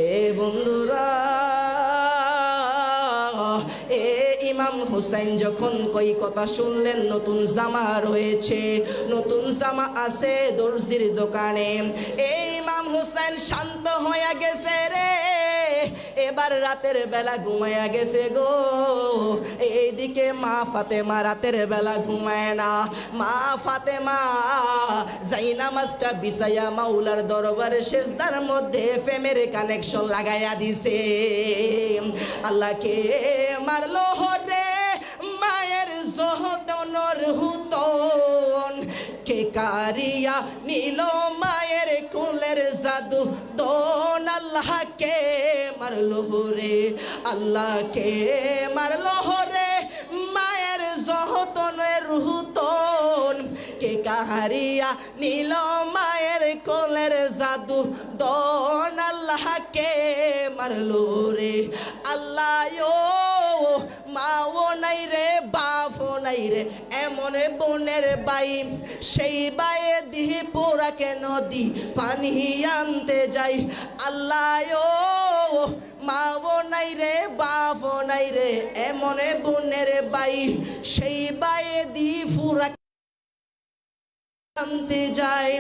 এ বন্ধুরা, এ ইমাম হুসাইন যখন কই কথা শুনলেন, নতুন জামা রয়েছে, নতুন জামা আছে দর্জির দোকানে, এই ইমাম হুসাইন শান্ত হয়ে গেছে রে। এবার রাতের বেলা ঘুমায়া গেছে গো। এইদিকে মা ফাতেমা রাতের বেলা ঘুমায় না। মা ফাতেমা জাইনামাজটা বিছাইয়া মাওলার দরবারে সেজদার মধ্যে প্রেমের কানেকশন লাগাইয়া দিছে। আল্লাহকে মারলো হরে মায়ের জহদনর হুতন, কে কারিয়া নীল মায়ের কুলের জাদু দন। আল্লাহকে মারলো হরে, আল্লাহকে মারলো হরে মায়ের জহতনের হুতন, কে কারিয়া নীল মায়ের কোলের জাদু দন। আল্লাহকে মারলো রে। আল্লাহ ও মাও নাই রে, বাপও নাই রে, এমন বোনের বাই, সেই বায়ে দিহি পোড়াকে নদী পানি আনতে যাই। আল্লাহ ও মাও নাই রে, বাপও নাই রে, এমন বোনের বাই, সেই বায়ে দি ফুরা আনতে যায়।